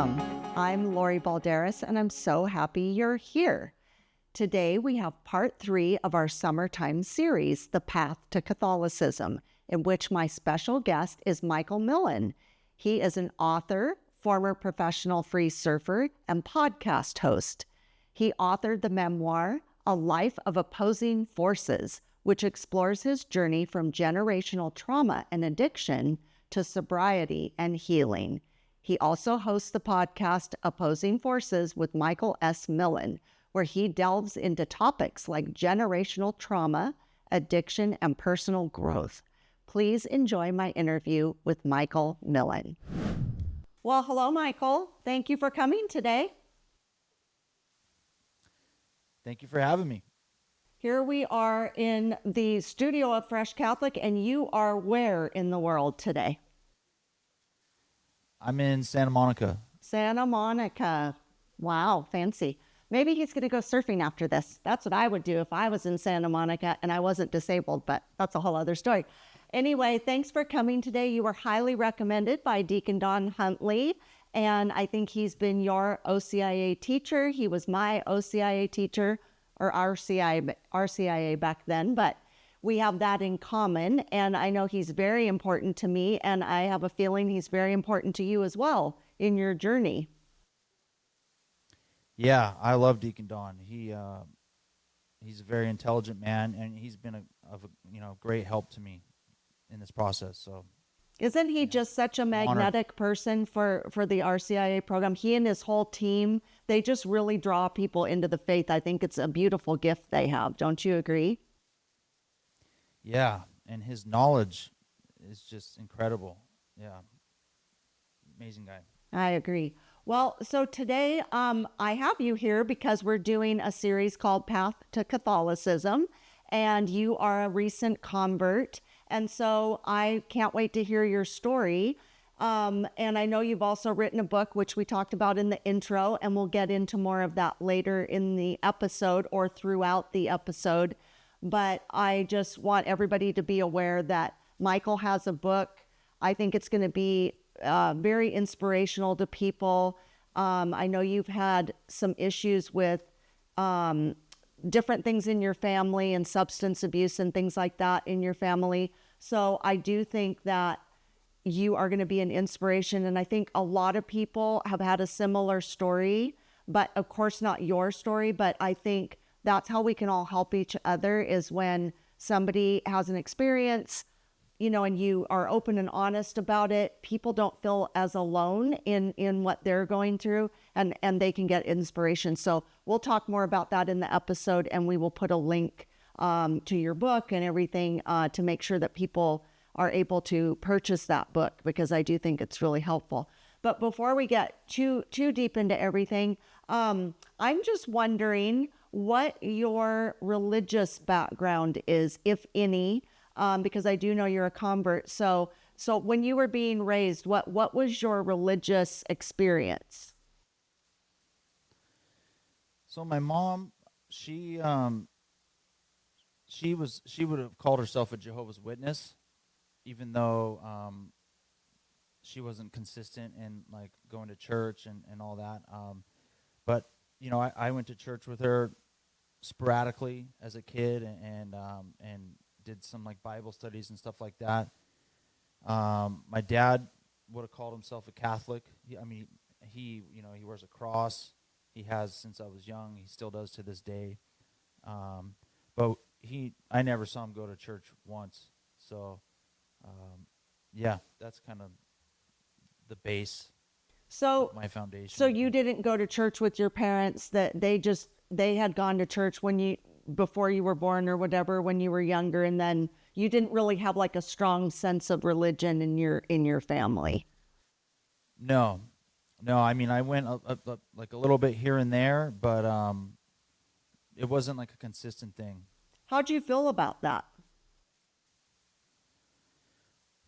Welcome. I'm Lori Balderas, and I'm so happy you're here. Today, we have part 3 of our summertime series, The Path to Catholicism, in which my special guest is Michael Millin. He is an author, former professional free surfer, and podcast host. He authored the memoir, A Life of Opposing Forces, which explores his journey from generational trauma and addiction to sobriety and healing. He also hosts the podcast Opposing Forces with Michael S. Millin, where he delves into topics like generational trauma, addiction, and personal growth. Please enjoy my interview with Michael Millin. Well, hello, Michael. Thank you for coming today. Thank you for having me. Here we are in the studio of Fresh Catholic, and you are where in the world today? I'm in Santa Monica. Santa Monica. Wow, fancy. Maybe he's going to go surfing after this. That's what I would do if I was in Santa Monica and I wasn't disabled, but that's a whole other story. Anyway, thanks for coming today. You were highly recommended by Deacon Don Huntley, and I think he's been your OCIA teacher. He was my OCIA teacher, or RCIA back then, but we have that in common, and I know he's very important to me, and I have a feeling he's very important to you as well in your journey. Yeah, I love Deacon Don. He's a very intelligent man, and he's been a great help to me in this process. So, isn't he just such a magnetic person for the RCIA program? He and his whole team, they just really draw people into the faith. I think it's a beautiful gift they have. Don't you agree? Yeah, and his knowledge is just incredible. Yeah, amazing guy. I agree. Well, so today I have you here because we're doing a series called Path to Catholicism, and you are a recent convert. And so I can't wait to hear your story. And I know you've also written a book, which we talked about in the intro, and we'll get into more of that later in the episode or throughout the episode. But I just want everybody to be aware that Michael has a book. I think it's going to be very inspirational to people. I know you've had some issues with different things in your family and substance abuse and things like that in your family. So I do think that you are going to be an inspiration. And I think a lot of people have had a similar story, but of course not your story. But I think that's how we can all help each other, is when somebody has an experience, and you are open and honest about it, people don't feel as alone in what they're going through, and they can get inspiration. So we'll talk more about that in the episode, and we will put a link to your book and everything to make sure that people are able to purchase that book, because I do think it's really helpful. But before we get too deep into everything, I'm just wondering what your religious background is, if any, because I do know you're a convert. So when you were being raised, what was your religious experience? So my mom, she would have called herself a Jehovah's Witness, even though she wasn't consistent in like going to church and all that. But I went to church with her sporadically as a kid, and did some like Bible studies and stuff like that. My dad would have called himself a Catholic. He wears a cross. He has since I was young. He still does to this day. But I never saw him go to church once. So, yeah, that's kind of the base. So of my foundation. So you didn't go to church with your parents, that they had gone to church before you were born or whatever, when you were younger, and then you didn't really have like a strong sense of religion in your family. No. I went like a little bit here and there, but it wasn't like a consistent thing. How'd you feel about that?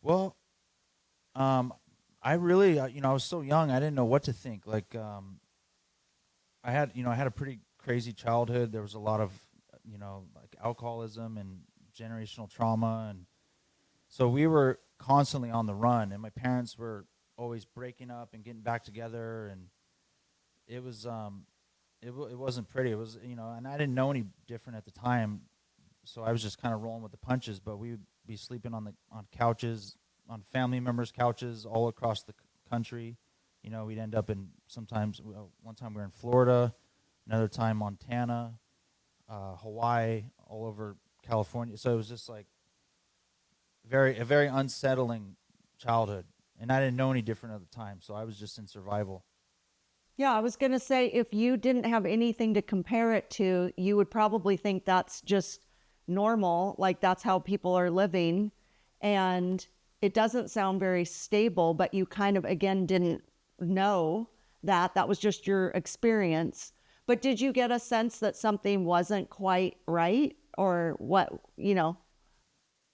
Well, I really, I was so young, I didn't know what to think. Like, I had a pretty crazy childhood. There was a lot of, like alcoholism and generational trauma, and so we were constantly on the run. And my parents were always breaking up and getting back together, and it was it wasn't pretty. It was, and I didn't know any different at the time, so I was just kind of rolling with the punches. But we would be sleeping on couches, on family members' couches all across the country. We'd end up in sometimes. One time we were in Florida, another time Montana, Hawaii, all over California. So it was just like a very unsettling childhood, and I didn't know any different at the time. So I was just in survival. Yeah, I was going to say if you didn't have anything to compare it to, you would probably think that's just normal, like that's how people are living. And it doesn't sound very stable, but you kind of, again, didn't know that. That was just your experience. But did you get a sense that something wasn't quite right or what?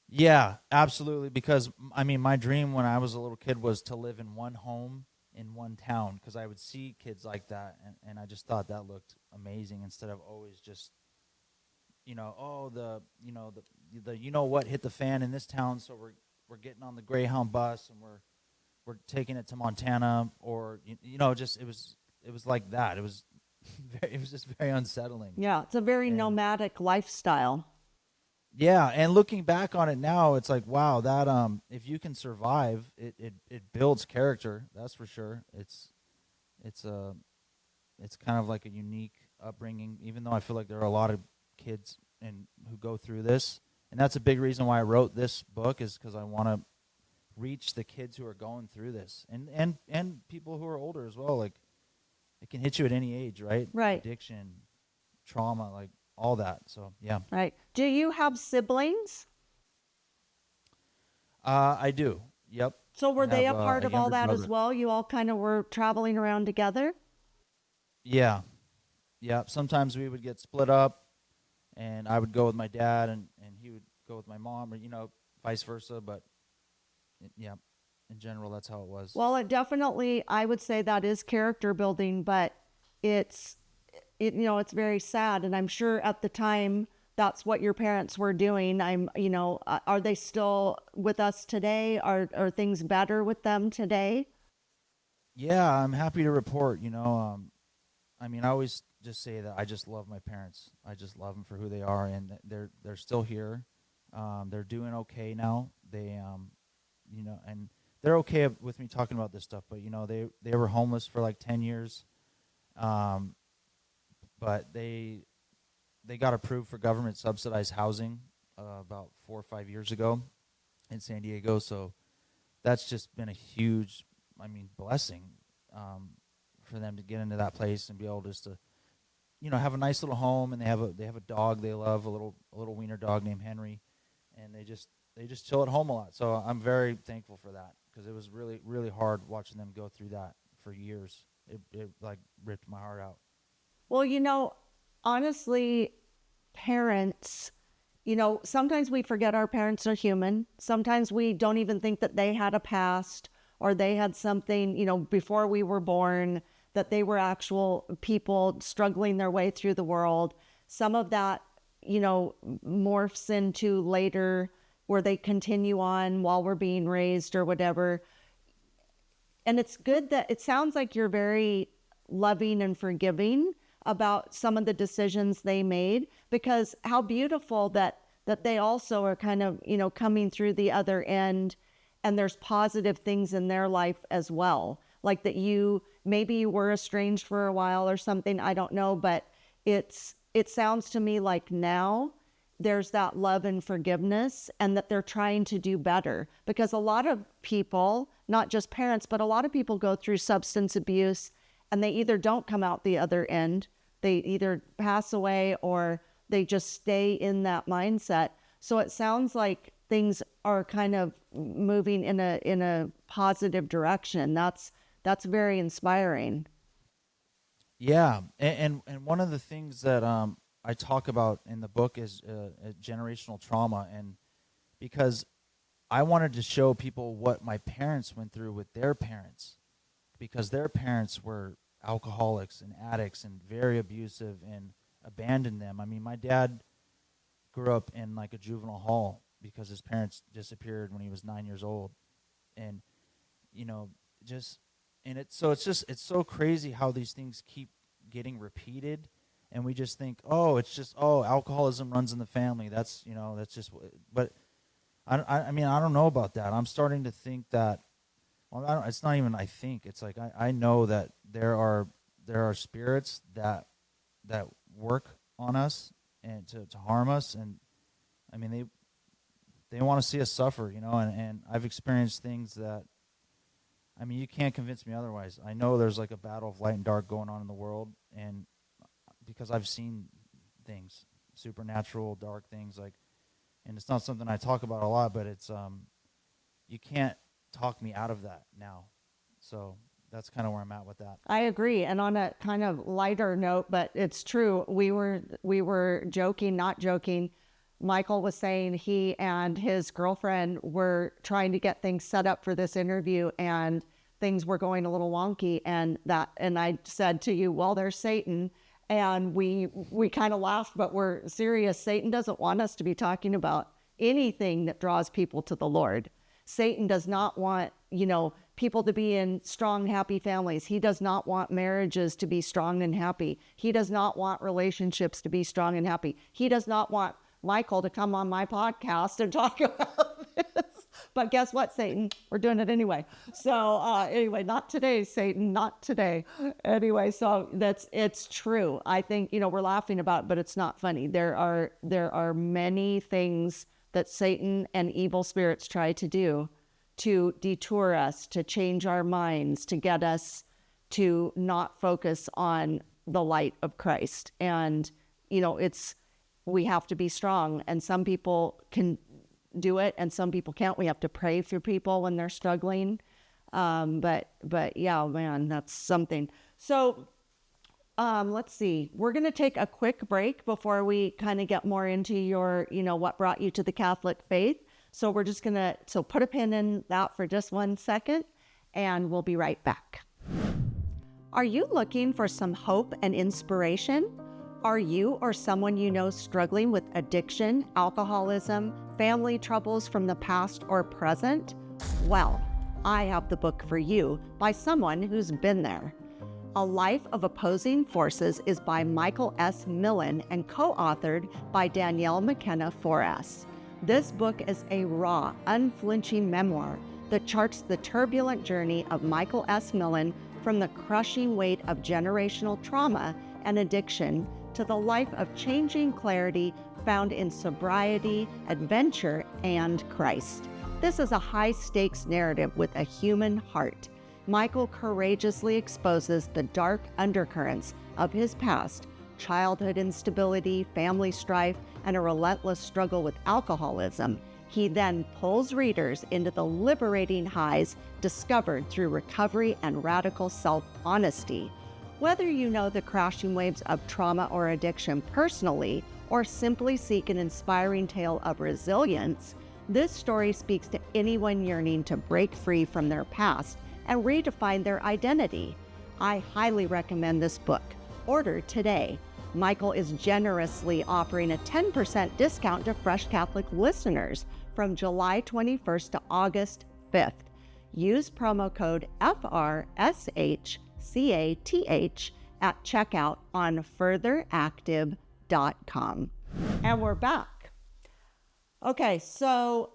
Yeah, absolutely. Because I mean, my dream when I was a little kid was to live in one home in one town, because I would see kids like that, and I just thought that looked amazing, instead of always just, oh, the what hit the fan in this town, so we're getting on the Greyhound bus and we're taking it to Montana, or just it was like that. It was it was just very unsettling. Yeah, it's a very And nomadic lifestyle. yeah, and looking back on it now, it's like, wow, that if you can survive, it builds character. That's for sure. It's a it's kind of like a unique upbringing. Even though I feel like there are a lot of kids and who go through this, and that's a big reason why I wrote this book, is because I want to reach the kids who are going through this, and people who are older as well. Like, it can hit you at any age, right? Right, Addiction, trauma, like all that. So yeah. right. Do you have siblings? I do. Yep. So I were they have a part a of all younger that as brother. well? You all kind of were traveling around together? Yeah. Yeah. Sometimes we would get split up, and I would go with my dad, and he would go with my mom, or, vice versa. But yeah, in general, that's how it was. Well, it definitely, I would say that is character building, but it's, it's very sad. And I'm sure at the time that's what your parents were doing. Are they still with us today? Are things better with them today? Yeah, I'm happy to report. I mean, I always just say that I just love my parents. I just love them for who they are, and they're still here. They're doing okay now. And they're okay with me talking about this stuff. But they were homeless for like 10 years, um, but they got approved for government subsidized housing about 4 or 5 years ago in San Diego. So that's just been a huge, I mean, blessing, for them to get into that place and be able just to, have a nice little home. And they have a dog they love, a little wiener dog named Henry, and they just chill at home a lot. So I'm very thankful for that, because it was really, really hard watching them go through that for years. It like ripped my heart out. Well, honestly, parents, sometimes we forget our parents are human. Sometimes we don't even think that they had a past or they had something, before we were born, that they were actual people struggling their way through the world. Some of that, morphs into later where they continue on while we're being raised or whatever. And it's good that it sounds like you're very loving and forgiving about some of the decisions they made, because how beautiful that they also are kind of, coming through the other end, and there's positive things in their life as well. Like that maybe you were estranged for a while or something, I don't know, but it sounds to me like now there's that love and forgiveness, and that they're trying to do better, because a lot of people, not just parents, but a lot of people go through substance abuse, and they either don't come out the other end, they either pass away, or they just stay in that mindset. So it sounds like things are kind of moving in a positive direction. That's very inspiring. Yeah, and one of the things that I talk about in the book is generational trauma, and because I wanted to show people what my parents went through with their parents, because their parents were alcoholics and addicts and very abusive and abandoned them. I mean, my dad grew up in like a juvenile hall because his parents disappeared when he was 9 years old, and you know just, and it's so crazy how these things keep getting repeated, and we just think, oh, it's just, oh, alcoholism runs in the family. That's, that's just, but I mean, I don't know about that. I'm starting to think that, well, it's not even I think, it's like I know that there are spirits that work on us and to harm us, and I mean they want to see us suffer, and I've experienced things that, I mean, you can't convince me otherwise. I know there's like a battle of light and dark going on in the world, and because I've seen things, supernatural, dark things, like, and it's not something I talk about a lot, but it's you can't talk me out of that now. So that's kind of where I'm at with that. I agree. And on a kind of lighter note, but it's true. We were joking, not joking. Michael was saying he and his girlfriend were trying to get things set up for this interview, and things were going a little wonky. And I said to you, well, there's Satan. And we kind of laughed, but we're serious. Satan doesn't want us to be talking about anything that draws people to the Lord. Satan does not want, people to be in strong, happy families. He does not want marriages to be strong and happy. He does not want relationships to be strong and happy. He does not want Michael to come on my podcast and talk about this. But guess what, Satan? We're doing it anyway. So anyway, not today, Satan, not today. Anyway, so it's true. I think, we're laughing about it, but it's not funny. There are many things that Satan and evil spirits try to do to detour us, to change our minds, to get us to not focus on the light of Christ. And, we have to be strong, and some people can do it and some people can't. We have to pray for people when they're struggling. But yeah, man, that's something. So let's see. We're going to take a quick break before we kind of get more into your, what brought you to the Catholic faith. So we're just going to, put a pin in that for just 1 second, and we'll be right back. Are you looking for some hope and inspiration? Are you or someone you know struggling with addiction, alcoholism, family troubles from the past or present? Well, I have the book for you by someone who's been there. A Life of Opposing Forces is by Michael S. Millin and co-authored by Danielle McKenna Forres. This book is a raw, unflinching memoir that charts the turbulent journey of Michael S. Millin from the crushing weight of generational trauma and addiction to the life of changing clarity found in sobriety, adventure, and Christ. This is a high-stakes narrative with a human heart. Michael courageously exposes the dark undercurrents of his past, childhood instability, family strife, and a relentless struggle with alcoholism. He then pulls readers into the liberating highs discovered through recovery and radical self-honesty. Whether you know the crashing waves of trauma or addiction personally, or simply seek an inspiring tale of resilience, this story speaks to anyone yearning to break free from their past and redefine their identity. I highly recommend this book. Order today. Michael is generously offering a 10% discount to Fresh Catholic listeners from July 21st to August 5th. Use promo code FRSHCATH at checkout on furtheractive.com. And we're back. Okay, so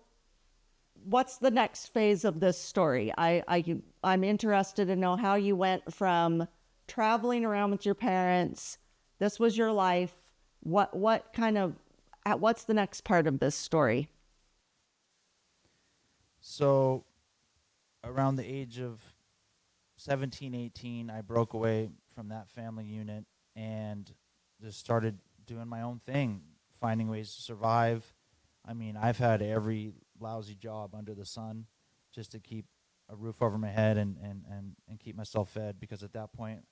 what's the next phase of this story? I'm interested to know how you went from traveling around with your parents. This was your life. What's the next part of this story? So around the age of 17, 18, I broke away from that family unit and just started doing my own thing, finding ways to survive. I mean, I've had every lousy job under the sun just to keep a roof over my head and keep myself fed, because at that point,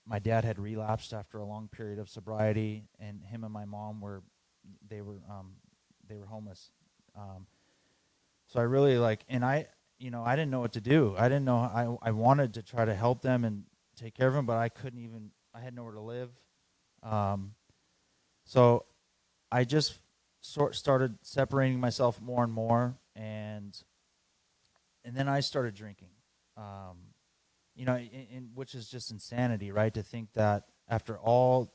my dad had relapsed after a long period of sobriety, and him and my mom were homeless. So I really I didn't know what to do. I didn't know. I wanted to try to help them and take care of them, but I had nowhere to live. So I just started separating myself more and more, and and then I started drinking. Which is just insanity, right? To think that after all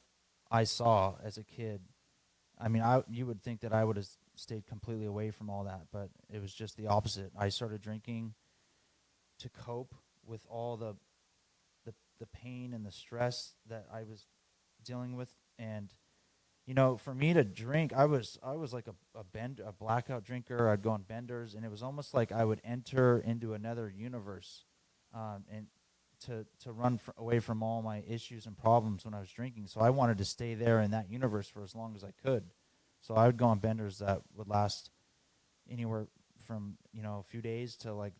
I saw as a kid, I mean, you would think that I would have stayed completely away from all that, but it was just the opposite. I started drinking to cope with all the pain and the stress that I was dealing with. And for me to drink, I was like a blackout drinker. I'd go on benders, and it was almost like I would enter into another universe, and to run away from all my issues and problems when I was drinking. So I wanted to stay there in that universe for as long as I could. So I would go on benders that would last anywhere from a few days to like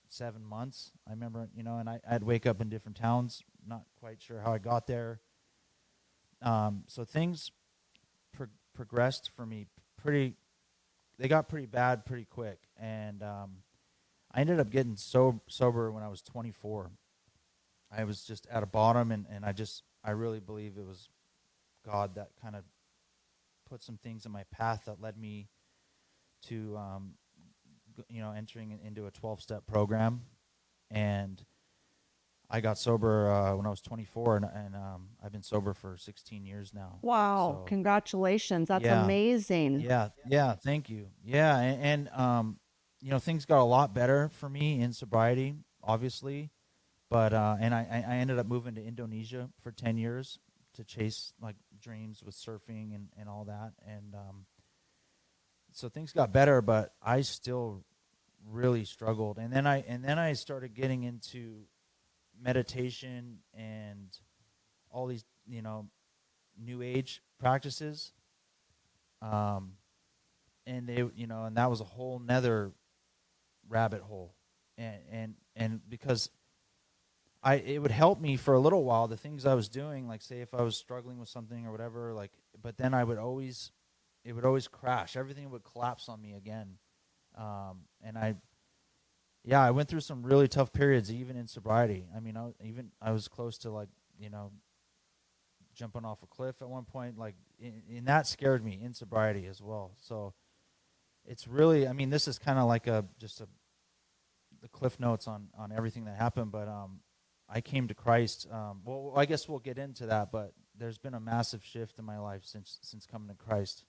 7 months. I remember, and I'd wake up in different towns, not quite sure how I got there. So things progressed for me they got pretty bad pretty quick, and I ended up getting sober when I was 24. I was just at a bottom, and I really believe it was God that kind of put some things in my path that led me to entering into a 12-step program. And I got sober when I was 24, and I've been sober for 16 years now. Wow, So, congratulations. That's yeah. amazing. Yeah, thank you. Yeah, and things got a lot better for me in sobriety, obviously. But and I ended up moving to Indonesia for 10 years to chase like dreams with surfing and all that. And so things got better, but I still really struggled. And then I started getting into meditation and all these new age practices. And they and that was a whole nother rabbit hole. And because it would help me for a little while, the things I was doing, like say if I was struggling with something or whatever, but then it would always crash. Everything would collapse on me again. And I went through some really tough periods, even in sobriety. I mean, I was close to jumping off a cliff at one point, and that scared me in sobriety as well. So it's really, I mean, this is kind of like the cliff notes on everything that happened, but I came to Christ. Well, I guess we'll get into that, but there's been a massive shift in my life since coming to Christ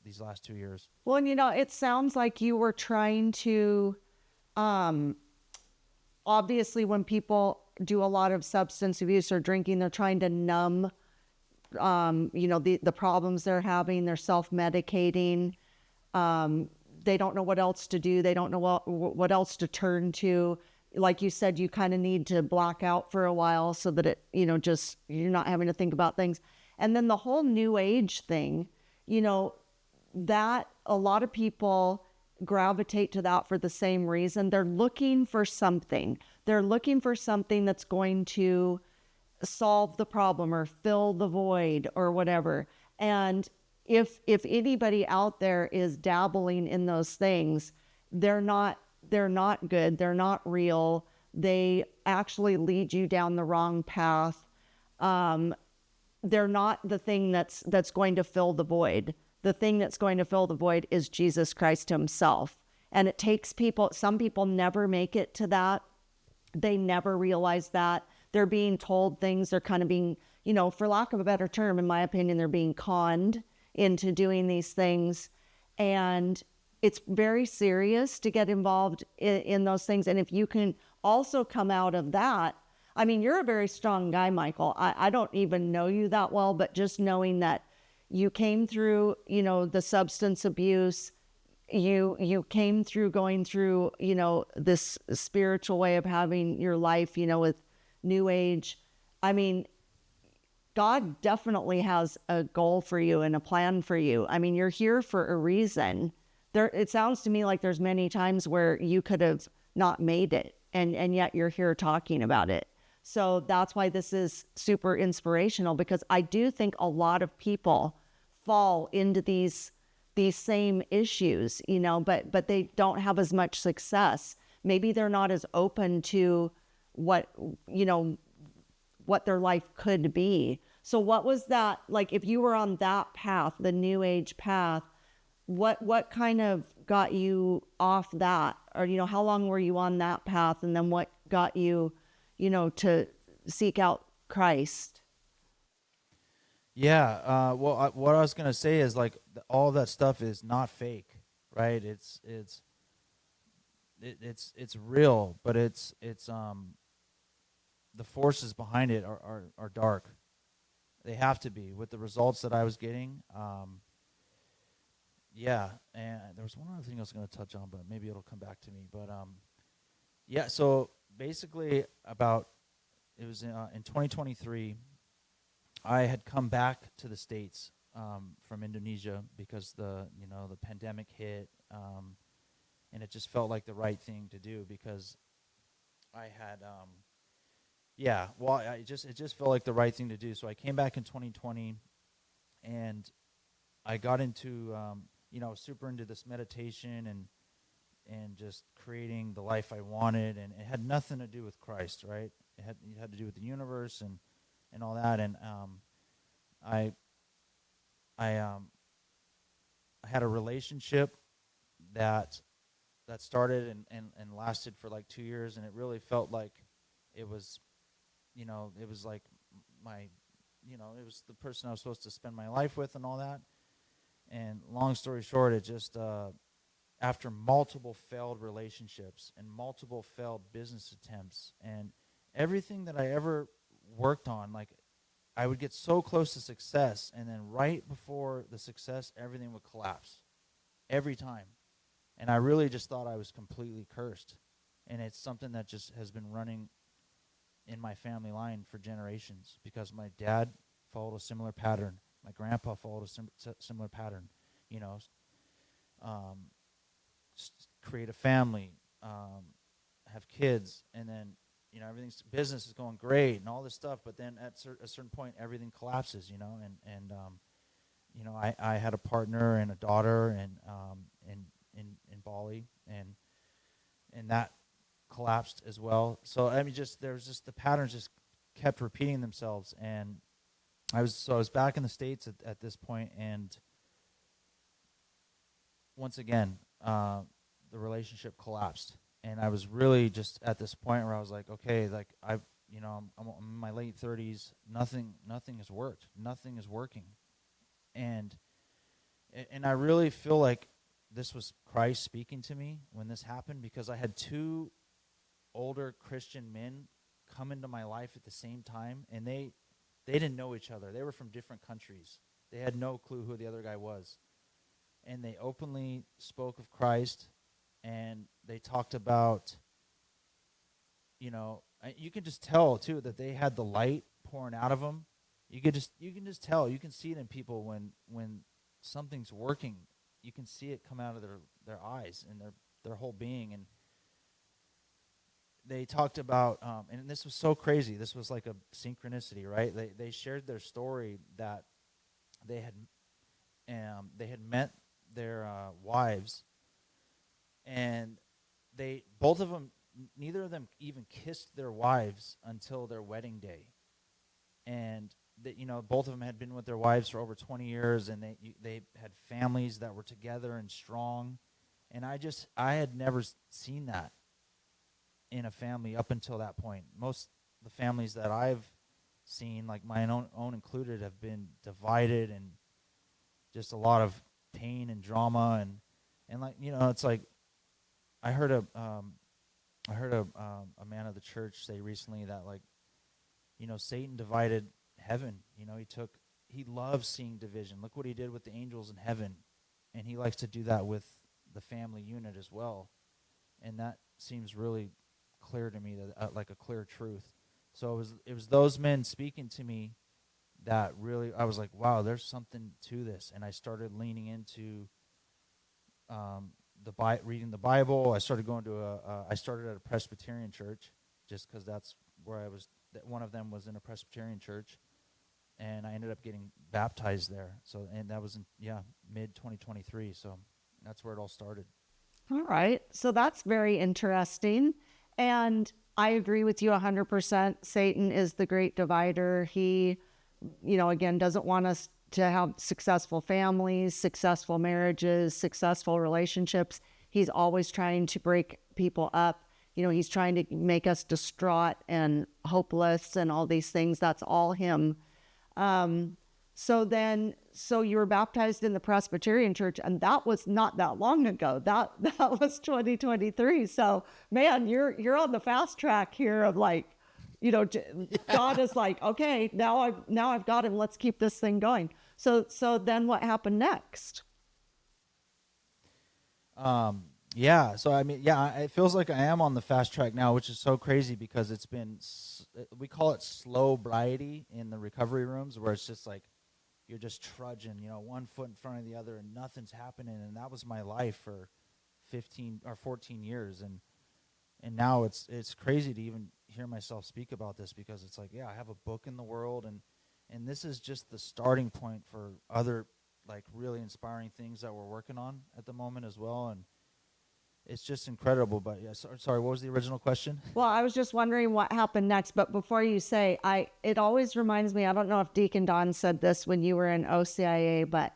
these last 2 years. Well, and it sounds like you were trying to, obviously when people do a lot of substance abuse or drinking, they're trying to numb, the problems they're having. They're self-medicating. They don't know what else to do. They don't know what else to turn to. Like you said, you kind of need to black out for a while so that it, just you're not having to think about things. And then the whole new age thing, that a lot of people gravitate to that for the same reason. They're looking for something. They're looking for something that's going to solve the problem or fill the void or whatever. And if anybody out there is dabbling in those things, they're not good. They're not real. They actually lead you down the wrong path. They're not the thing that's going to fill the void. The thing that's going to fill the void is Jesus Christ himself. And it takes people, some people never make it to that. They never realize that. They're being told things. They're kind of being, for lack of a better term, in my opinion, they're being conned into doing these things. And it's very serious to get involved in those things. And if you can also come out of that, I mean, you're a very strong guy, Michael. I don't even know you that well, but just knowing that you came through, the substance abuse, you came through going through, this spiritual way of having your life, with new age. I mean, God definitely has a goal for you and a plan for you. I mean, you're here for a reason. It sounds to me like there's many times where you could have not made it, and yet you're here talking about it. So that's why this is super inspirational, because I do think a lot of people fall into these same issues, but they don't have as much success. Maybe they're not as open to what their life could be. So what was that like? If you were on that path, the new age path, what kind of got you off that? Or, how long were you on that path? And then what got you, to seek out Christ? Yeah. What I was gonna say is like all of that stuff is not fake, right? It's real, but it's the forces behind it are dark. They have to be with the results that I was getting. Yeah, and there was one other thing I was going to touch on, but maybe it'll come back to me. But yeah, so basically, about it was in 2023. I had come back to the States from Indonesia because the pandemic hit, and it just felt like the right thing to do because I had yeah, well, it just felt like the right thing to do. So I came back in 2020, and I got into super into this meditation and just creating the life I wanted, and it had nothing to do with Christ, right? It had to do with the universe and all that, and I I I had a relationship that started and lasted for like 2 years, and it really felt like it was it was like my it was the person I was supposed to spend my life with and all that. And long story short, it just after multiple failed relationships and multiple failed business attempts and everything that I ever worked on, like I would get so close to success, and then right before the success, everything would collapse every time. And I really just thought I was completely cursed. And it's something that just has been running in my family line for generations because my dad followed a similar pattern. My grandpa followed a similar pattern. You know, um, create a family, have kids, and then everything's business is going great and all this stuff. But then at a certain point, everything collapses. I had a partner and a daughter and in Bali, and that collapsed as well. So I mean, just the patterns just kept repeating themselves, and I was back in the States at this point, and once again, the relationship collapsed, and I was really just at this point where I was like, okay, like I'm in my late 30s, nothing has worked, nothing is working, and I really feel like this was Christ speaking to me when this happened, because I had two older Christian men come into my life at the same time, and they didn't know each other. They were from different countries. They had no clue who the other guy was. And they openly spoke of Christ, and they talked about, you can just tell too that they had the light pouring out of them. You can just tell. You can see it in people when something's working. You can see it come out of their eyes and their whole being. And they talked about, and this was so crazy. This was like a synchronicity, right? They shared their story that they had met their wives, and both of them, neither of them even kissed their wives until their wedding day, and both of them had been with their wives for over 20 years, and they had families that were together and strong, and I had never seen that in a family up until that point. Most the families that I've seen, like my own included, have been divided and just a lot of pain and drama, and like it's like I heard a man of the church say recently that, like, Satan divided heaven. He loves seeing division. Look what he did with the angels in heaven, and he likes to do that with the family unit as well. And that seems really clear to me, that like a clear truth. So it was those men speaking to me that really, I was like, wow, there's something to this. And I started leaning into reading the Bible. I started going to I started at a Presbyterian church just because that's where I was. One of them was in a Presbyterian church, and I ended up getting baptized there. And that was in mid 2023. So that's where it all started. All right. So that's very interesting. And I agree with you 100%. Satan is the great divider. He, again, doesn't want us to have successful families, successful marriages, successful relationships. He's always trying to break people up. You know, he's trying to make us distraught and hopeless and all these things. That's all him. So you were baptized in the Presbyterian Church, and that was not that long ago. That was 2023. So man, you're on the fast track here of like, you know, God is like, okay, now I've got him. Let's keep this thing going. So then what happened next? Yeah. So I mean, yeah, it feels like I am on the fast track now, which is so crazy because it's been, we call it slow-briety in the recovery rooms, where it's just like you're just trudging, you know, one foot in front of the other, and nothing's happening. And that was my life for 15 or 14 years, and now it's crazy to even hear myself speak about this, because it's like, yeah, I have a book in the world, and this is just the starting point for other like really inspiring things that we're working on at the moment as well. And it's just incredible. But yeah, sorry, what was the original question? Well, I was just wondering what happened next, but before you say, it always reminds me, I don't know if Deacon Don said this when you were in OCIA, but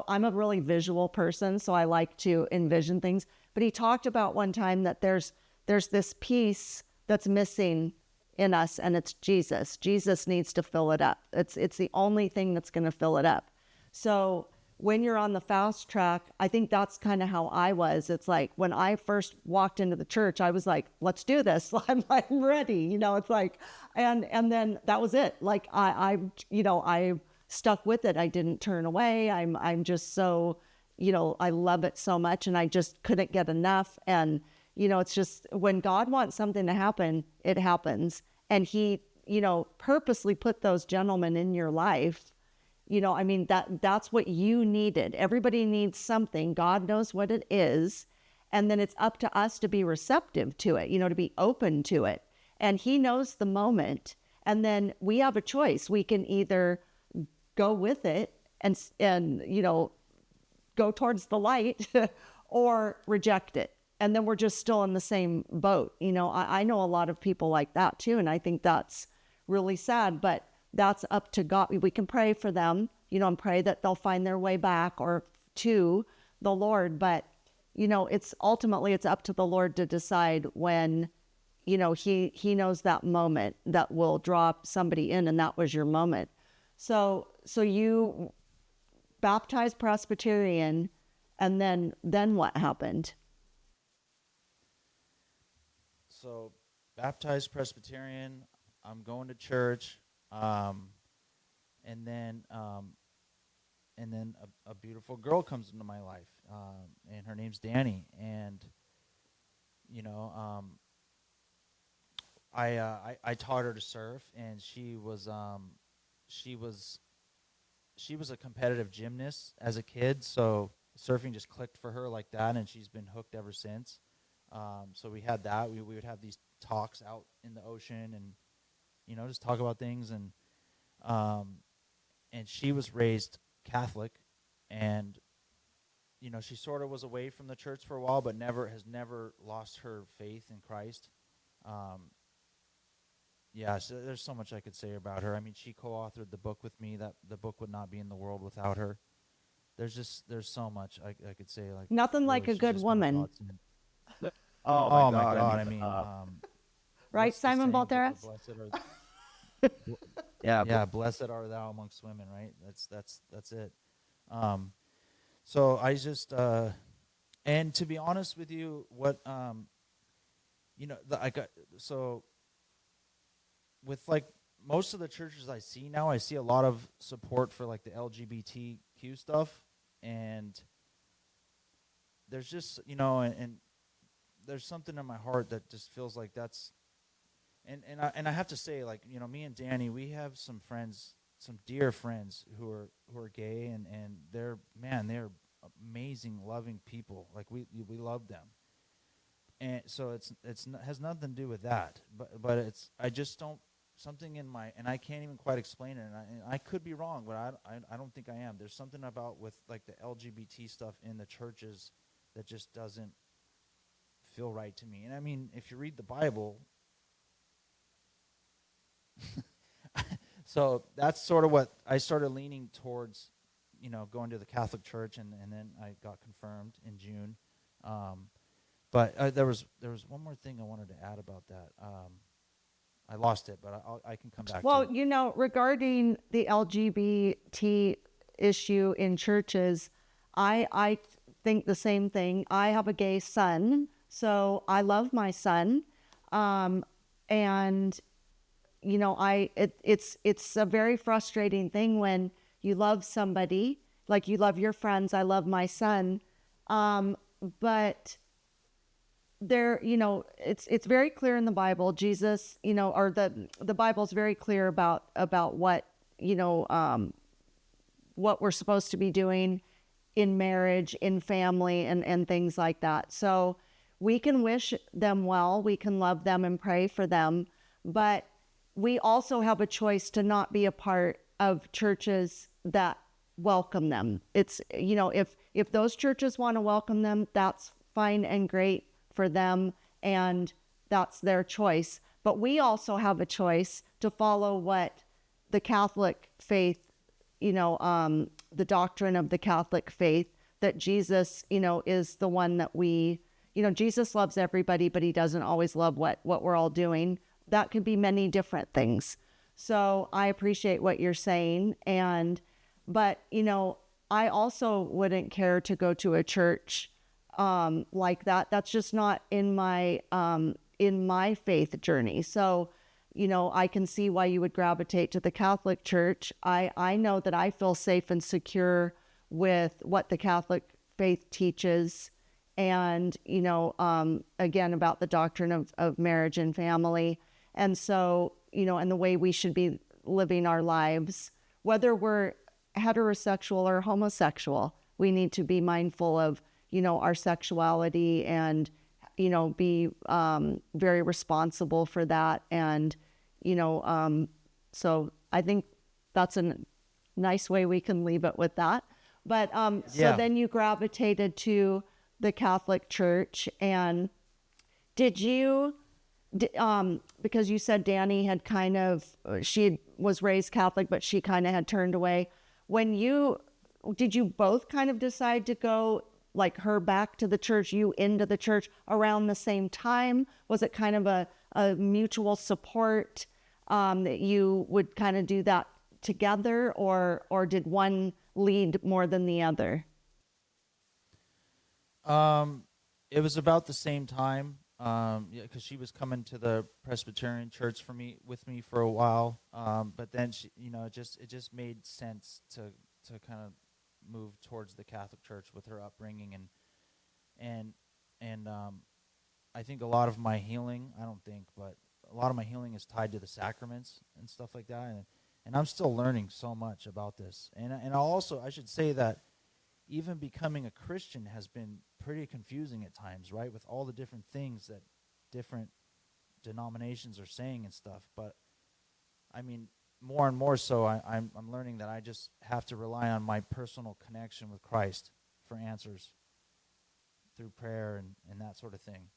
I'm a really visual person, so I like to envision things. But he talked about one time that there's this piece that's missing in us, and it's Jesus. Jesus needs to fill it up. It's the only thing that's going to fill it up. So when you're on the fast track, I think that's kind of how I was. It's like when I first walked into the church, I was like, let's do this. I'm ready. You know, it's like, and then that was it. Like I stuck with it. I didn't turn away. I'm just so, you know, I love it so much, and I just couldn't get enough. And, you know, it's just when God wants something to happen, it happens. And he, you know, purposely put those gentlemen in your life. You know, I mean, that's what you needed. Everybody needs something. God knows what it is. And then it's up to us to be receptive to it, you know, to be open to it. And he knows the moment. And then we have a choice. We can either go with it and you know, go towards the light or reject it. And then we're just still in the same boat. You know, I know a lot of people like that too. And I think that's really sad, but that's up to God. We can pray for them, you know, and pray that they'll find their way back or to the Lord. But, you know, it's up to the Lord to decide when, you know, he knows that moment that will draw somebody in, and that was your moment. So you baptized Presbyterian, and then what happened? So baptized Presbyterian, I'm going to church. And then a beautiful girl comes into my life, and her name's Danny. And you know, I taught her to surf, and she was a competitive gymnast as a kid, so surfing just clicked for her like that, and she's been hooked ever since. So we had that. We would have these talks out in the ocean, and you know, just talk about things. And she was raised Catholic, and you know, she sort of was away from the church for a while, but has never lost her faith in Christ. Yeah, so there's so much I could say about her. I mean, she co-authored the book with me. That the book would not be in the world without her. There's so much I could say. Like Nothing really, like a she's good just been woman. godsend. Oh Oh my God! God! I mean, Right, what's the Simon saying? Balderas? Blessed Yeah, yeah, blessed are thou amongst women. Right. That's it. So I just and to be honest with you, what you know, so with like most of the churches I see now, I see a lot of support for like the LGBTQ stuff, and there's just, you know, and there's something in my heart that just feels like that's, and I have to say, like, you know, me and Danny, we have some friends, some dear friends who are gay, and they're amazing, loving people. Like we love them, and so it's has nothing to do with that, but it's, I just don't, something in my, and I can't even quite explain it, and I could be wrong, but I don't think I am. There's something about with like the LGBT stuff in the churches that just doesn't feel right to me. And I mean, if you read the Bible, So that's sort of what I started leaning towards, going to the Catholic Church, and then I got confirmed in June. But there was one more thing I wanted to add about that. I lost it, but I can come back Well, to it. regarding the LGBT issue in churches, I think the same thing. I have a gay son, so I love my son, and it's a very frustrating thing when you love somebody, like you love your friends. I love my son, but there, it's very clear in the Bible. Jesus, or the Bible's very clear about what what we're supposed to be doing in marriage, in family, and things like that. So we can wish them well, we can love them and pray for them, but we also have a choice to not be a part of churches that welcome them. It's, if those churches want to welcome them, that's fine and great for them, and that's their choice. But we also have a choice to follow what the Catholic faith, the doctrine of the Catholic faith, that Jesus, is the one that we, Jesus loves everybody, but he doesn't always love what we're all doing. That could be many different things. So I appreciate what you're saying. But I also wouldn't care to go to a church like that. That's just not in my faith journey. So, I can see why you would gravitate to the Catholic Church. I know that I feel safe and secure with what the Catholic faith teaches, and, again, about the doctrine of marriage and family. And so, and the way we should be living our lives, whether we're heterosexual or homosexual, we need to be mindful of, our sexuality, and, be very responsible for that. And, so I think that's a nice way we can leave it with that. But so then you gravitated to the Catholic Church, and did you, because you said Danny had she was raised Catholic, but she kind of had turned away. Did you both kind of decide to go, like her back to the church, you into the church around the same time? Was it kind of a mutual support that you would kind of do that together, or did one lead more than the other? It was about the same time, because she was coming to the Presbyterian church with me for a while, but then she, it just made sense to kind of move towards the Catholic Church with her upbringing, and I think a lot of my healing, but a lot of my healing is tied to the sacraments and stuff like that, and I'm still learning so much about this, and I should say that even becoming a Christian has been pretty confusing at times, right? With all the different things that different denominations are saying and stuff. But I mean, more and more so, I'm learning that I just have to rely on my personal connection with Christ for answers through prayer and that sort of thing.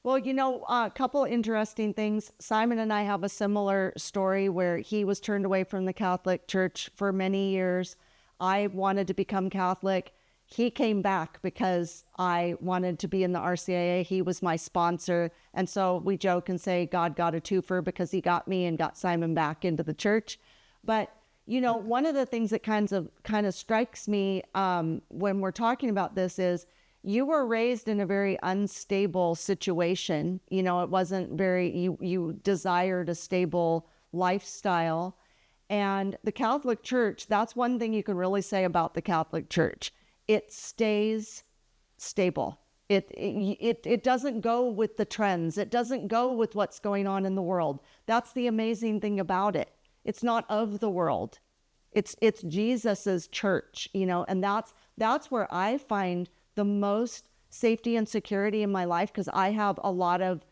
Well, a couple interesting things. Simon and I have a similar story where he was turned away from the Catholic Church for many years. I wanted to become Catholic. He came back because I wanted to be in the RCIA. He was my sponsor. And so we joke and say God got a twofer because he got me and got Simon back into the church. But, one of the things that kind of strikes me when we're talking about this is you were raised in a very unstable situation. It wasn't you desired a stable lifestyle. And the Catholic Church, that's one thing you can really say about the Catholic Church. It stays stable. It doesn't go with the trends. It doesn't go with what's going on in the world. That's the amazing thing about it. It's not of the world. It's Jesus's church, and that's where I find the most safety and security in my life, because I have a lot of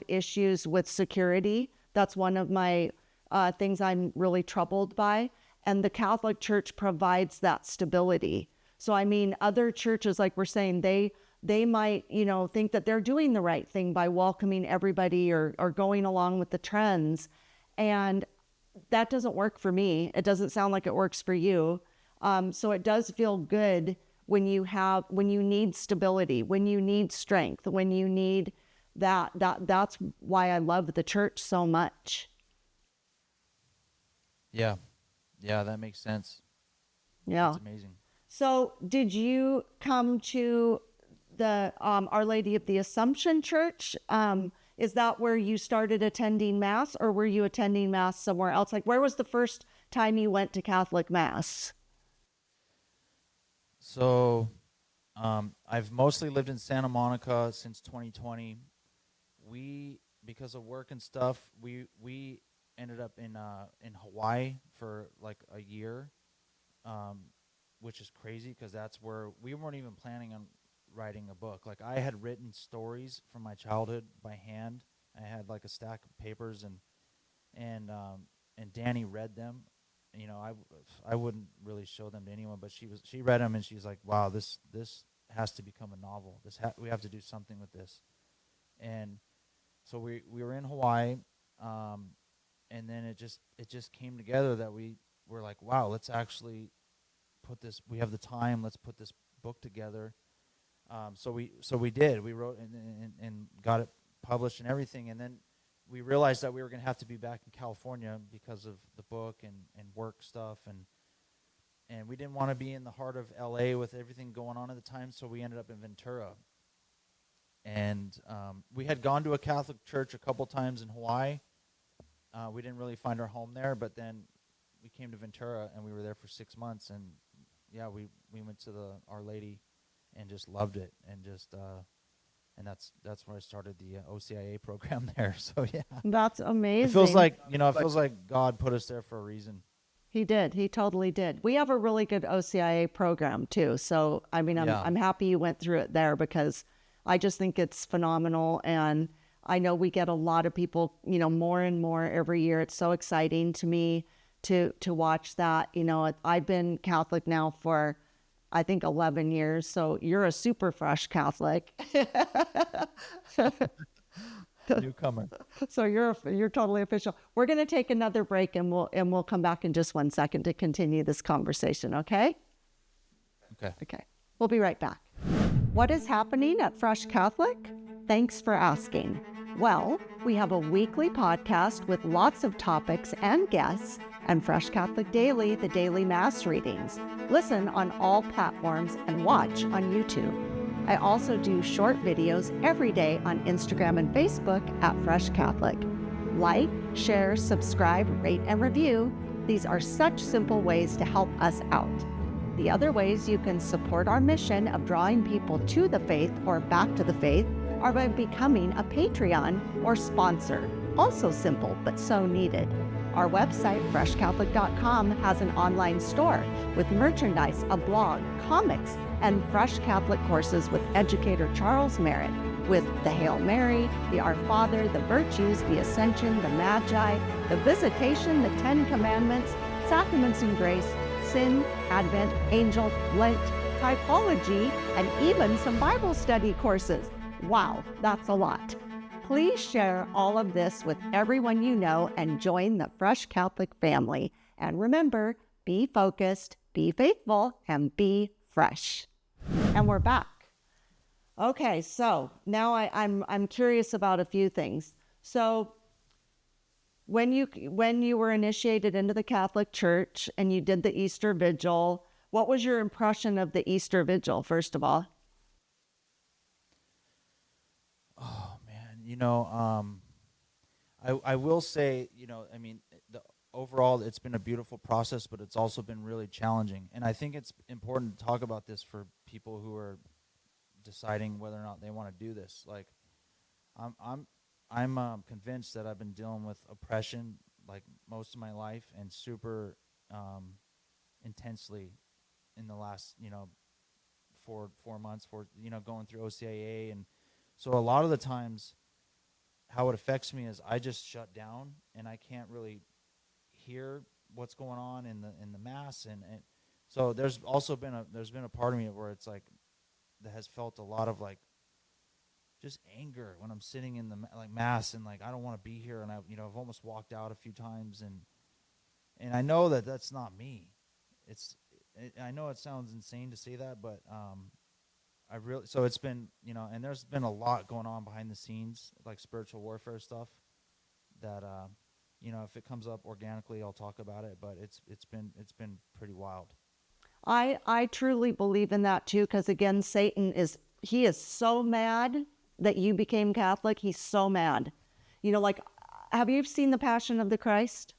issues with security. That's one of my things I'm really troubled by. And the Catholic Church provides that stability. So, I mean, other churches, like we're saying, they they might, think that they're doing the right thing by welcoming everybody or going along with the trends. And that doesn't work for me. It doesn't sound like it works for you. So it does feel good when you need stability, when you need strength, when you need that's why I love the church so much. Yeah. Yeah, that makes sense. Yeah. That's amazing. So did you come to the Our Lady of the Assumption Church? Is that where you started attending Mass, or were you attending Mass somewhere else? Like, where was the first time you went to Catholic Mass? So, I've mostly lived in Santa Monica since 2020. Because of work and stuff, we ended up in Hawaii for like a year, which is crazy because that's where we weren't even planning on writing a book. Like, I had written stories from my childhood by hand. I had like a stack of papers, and Danny read them. I wouldn't really show them to anyone, but she read them, and she's like, "Wow, this has to become a novel. We have to do something with this." And so we were in Hawaii, and then it just came together that we were like, "Wow, let's actually put this. We have the time. Let's put this book together." So we did. We wrote and got it published and everything, and then we realized that we were going to have to be back in California because of the book and work stuff, and we didn't want to be in the heart of LA with everything going on at the time, so we ended up in Ventura. And we had gone to a Catholic church a couple times in Hawaii. We didn't really find our home there, but then we came to Ventura, and we were there for 6 months, and yeah, we went to the Our Lady and just loved it, and and that's where I started the OCIA program there. So yeah, That's amazing. it feels like God put us there for a reason. He did. He totally did. We have a really good OCIA program too. So, I mean, I'm happy you went through it there, because I just think it's phenomenal. And I know we get a lot of people, more and more every year. It's so exciting to me to watch that. I've been Catholic now for, I think, 11 years. So you're a super fresh Catholic. Newcomer. So you're totally official. We're going to take another break, and we'll come back in just 1 second to continue this conversation, okay? Okay. We'll be right back. What is happening at Fresh Catholic? Thanks for asking. Well, we have a weekly podcast with lots of topics and guests, and Fresh Catholic Daily, the daily Mass readings. Listen on all platforms and watch on YouTube. I also do short videos every day on Instagram and Facebook at Fresh Catholic. Like, share, subscribe, rate, and review. These are such simple ways to help us out. The other ways you can support our mission of drawing people to the faith or back to the faith are by becoming a Patreon or sponsor. Also simple, but so needed. Our website, freshcatholic.com, has an online store with merchandise, a blog, comics, and Fresh Catholic courses with educator Charles Merritt, with the Hail Mary, the Our Father, the Virtues, the Ascension, the Magi, the Visitation, the Ten Commandments, Sacraments and Grace, Sin, Advent, Angels, Lent, Typology, and even some Bible study courses. Wow, that's a lot. Please share all of this with everyone you know and join the Fresh Catholic family. And remember, be focused, be faithful, and be fresh. And we're back. Okay, so now I'm curious about a few things. So when you were initiated into the Catholic Church and you did the Easter Vigil, what was your impression of the Easter Vigil, first of all? Oh man, I will say, I mean, overall it's been a beautiful process, but it's also been really challenging. And I think it's important to talk about this for people who are deciding whether or not they want to do this. Like, I'm convinced that I've been dealing with oppression like most of my life, and super intensely in the last 4 months for going through OCIA. And so a lot of the times how it affects me is I just shut down and I can't really hear what's going on in the mass, and so there's been a part of me where it's like that has felt a lot of like just anger when I'm sitting in the like mass and like I don't want to be here, and I've almost walked out a few times, and I know that that's not me. I know it sounds insane to say that, but I really, so it's been, and there's been a lot going on behind the scenes, like spiritual warfare stuff that if it comes up organically, I'll talk about it, but it's been pretty wild. I truly believe in that too, because again, he is so mad that you became Catholic. He's so mad. Like, have you seen The Passion of the Christ?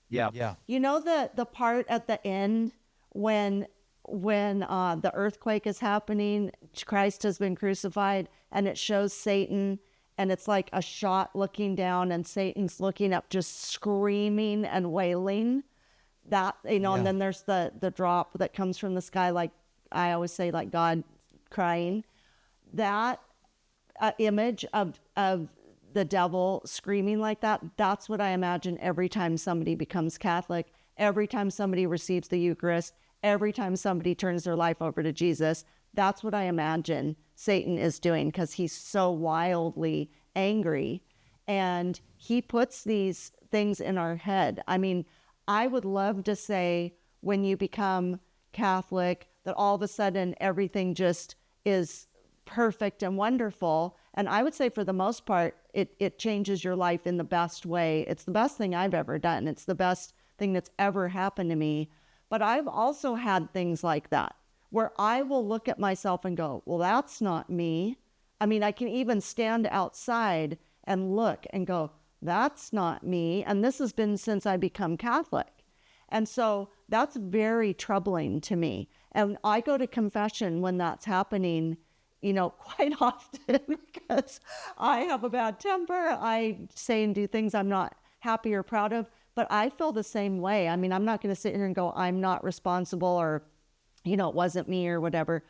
Yeah. Yeah. You know the part at the end when the earthquake is happening, Christ has been crucified, and it shows Satan, and it's like a shot looking down, and Satan's looking up, just screaming and wailing. That Yeah. and then there's the drop that comes from the sky, like I always say, like God crying. That image of the devil screaming like that, that's what I imagine every time somebody becomes Catholic, every time somebody receives the Eucharist, every time somebody turns their life over to Jesus. That's what I imagine Satan is doing, because he's so wildly angry, and he puts these things in our head. I mean, I would love to say when you become Catholic that all of a sudden everything just is perfect and wonderful. And I would say for the most part, it changes your life in the best way. It's the best thing I've ever done. It's the best thing that's ever happened to me. But I've also had things like that where I will look at myself and go, well, that's not me. I mean, I can even stand outside and look and go, that's not me. And this has been since I become Catholic. And so that's very troubling to me. And I go to confession when that's happening, quite often, because I have a bad temper. I say and do things I'm not happy or proud of, but I feel the same way. I mean, I'm not going to sit here and go, I'm not responsible, or, it wasn't me or whatever.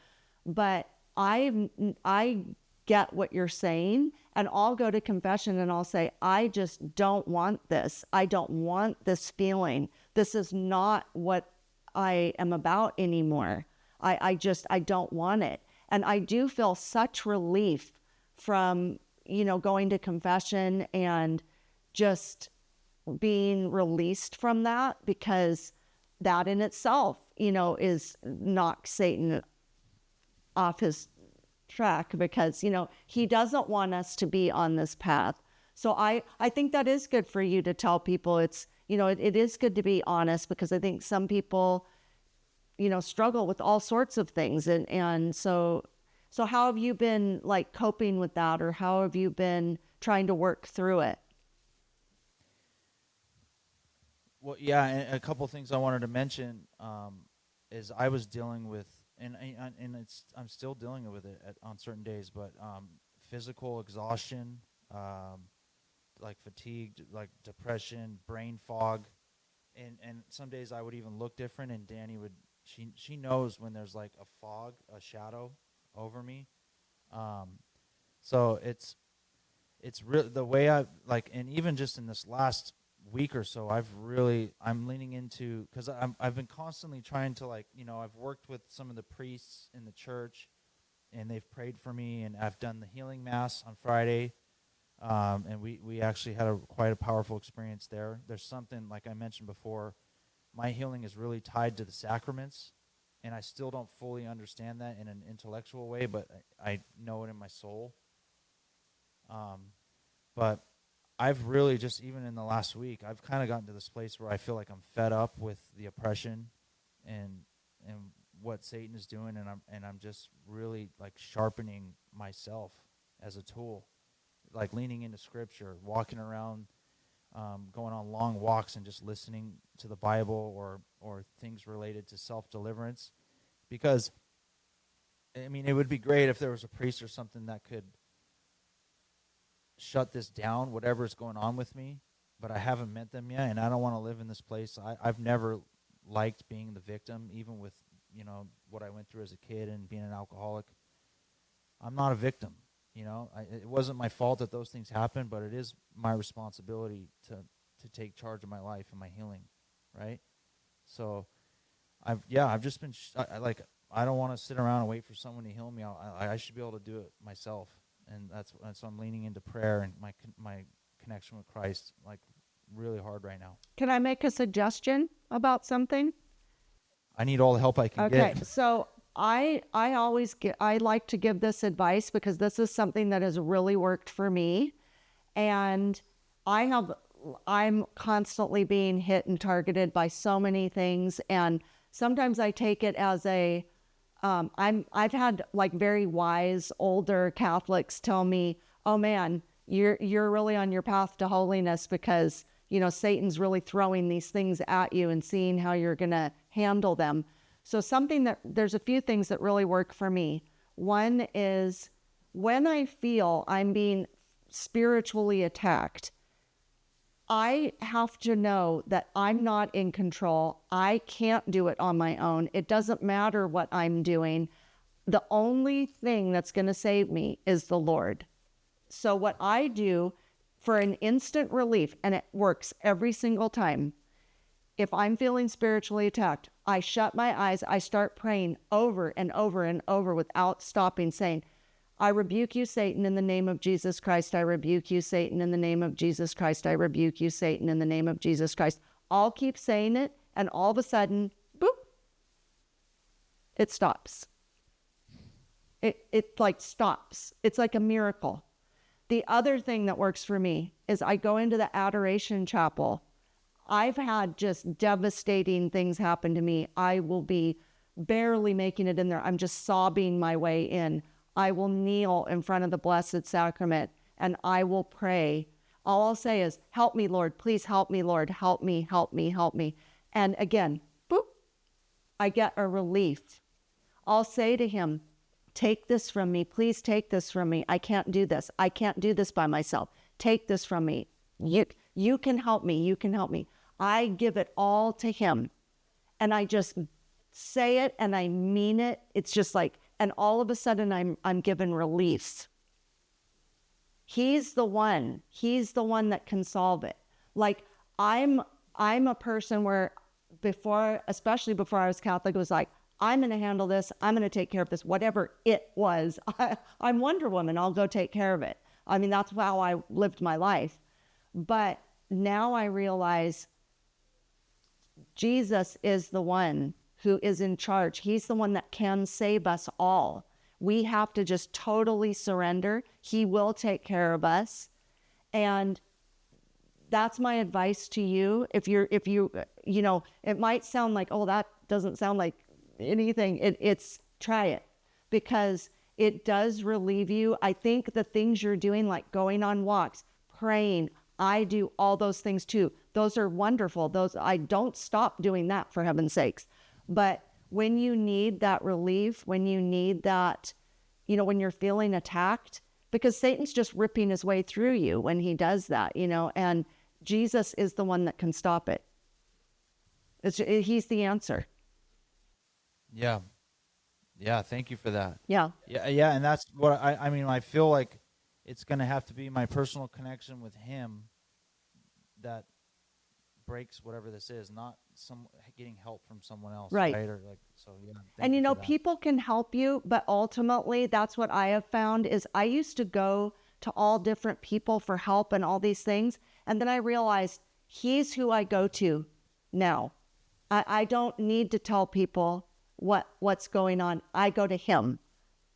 But I get what you're saying, and I'll go to confession and I'll say, I just don't want this. I don't want this feeling. This is not what I am about anymore. I don't want it. And I do feel such relief from, going to confession and just being released from that, because that in itself, is knocks Satan off his track, because, he doesn't want us to be on this path. So I think that is good for you to tell people. It's, it is good to be honest, because I think some people, struggle with all sorts of things. And so how have you been like coping with that, or how have you been trying to work through it? Well, yeah, and a couple things I wanted to mention is I was dealing with, and I'm still dealing with it on certain days, but physical exhaustion, like fatigue, like depression, brain fog, and some days I would even look different, and Danny would, she knows when there's like a fog, a shadow over me. So it's really the way I like, and even just in this last week or so, I'm leaning into, because I've been constantly trying to, like, I've worked with some of the priests in the church, and they've prayed for me, and I've done the healing mass on Friday, and we actually had quite a powerful experience there. There's something, like I mentioned before, my healing is really tied to the sacraments, and I still don't fully understand that in an intellectual way, but I know it in my soul. But I've really just, even in the last week, I've kind of gotten to this place where I feel like I'm fed up with the oppression and what Satan is doing, and I'm just really like sharpening myself as a tool, like leaning into Scripture, walking around, going on long walks, and just listening to the Bible or things related to self-deliverance, because I mean, it would be great if there was a priest or something that could shut this down, whatever's going on with me, but I haven't met them yet, and I don't want to live in this place. I've never liked being the victim, even with, what I went through as a kid and being an alcoholic. I'm not a victim, it wasn't my fault that those things happened, but it is my responsibility to take charge of my life and my healing, right? So I've just been, I don't want to sit around and wait for someone to heal me. I should be able to do it myself, and that's so I'm leaning into prayer and my connection with Christ like really hard right now. Can I make a suggestion about something? I need all the help I can Okay, get. so I like to give this advice because this is something that has really worked for me, and I'm constantly being hit and targeted by so many things, and sometimes I take it as I've had like very wise older Catholics tell me, "Oh man, you're really on your path to holiness because Satan's really throwing these things at you and seeing how you're gonna handle them." So there's a few things that really work for me. One is when I feel I'm being spiritually attacked, I have to know that I'm not in control. I can't do it on my own. It doesn't matter what I'm doing. The only thing that's going to save me is the Lord. So what I do for an instant relief, and it works every single time, if I'm feeling spiritually attacked, I shut my eyes, I start praying over and over and over without stopping, saying, "I rebuke you, Satan, in the name of Jesus Christ. I rebuke you, Satan, in the name of Jesus Christ. I rebuke you, Satan, in the name of Jesus Christ." I'll keep saying it, and all of a sudden, boop, it stops. It like stops. It's like a miracle. The other thing that works for me is I go into the adoration chapel. I've had just devastating things happen to me. I will be barely making it in there. I'm just sobbing my way in. I will kneel in front of the Blessed Sacrament and I will pray. All I'll say is, "Help me, Lord. Please help me, Lord. Help me, help me, help me." And again, boop, I get a relief. I'll say to him, "Take this from me. Please take this from me. I can't do this. I can't do this by myself. Take this from me. You can help me. You can help me." I give it all to him. And I just say it and I mean it. It's just like, and all of a sudden I'm given relief. He's the one that can solve it. Like I'm a person where especially before I was Catholic, it was like, I'm going to handle this. I'm going to take care of this, whatever it was. I'm Wonder Woman. I'll go take care of it. I mean, that's how I lived my life. But now I realize Jesus is the one who is in charge. He's the one that can save us all. We have to just totally surrender. He will take care of us. And that's my advice to you. If you, it might sound like, oh, that doesn't sound like anything. It's try it because it does relieve you. I think the things you're doing, like going on walks, praying, I do all those things too. Those are wonderful. I don't stop doing that, for heaven's sakes. But when you need that relief, when you need that, when you're feeling attacked, because Satan's just ripping his way through you when he does that, and Jesus is the one that can stop it. He's the answer. Yeah. Thank you for that. Yeah. Yeah. And that's what I mean, I feel like it's going to have to be my personal connection with him that breaks whatever this is, not getting help from someone else. Right. Or like, so yeah. And people can help you, but ultimately that's what I have found is I used to go to all different people for help and all these things. And then I realized he's who I go to now. I don't need to tell people what's going on. I go to him.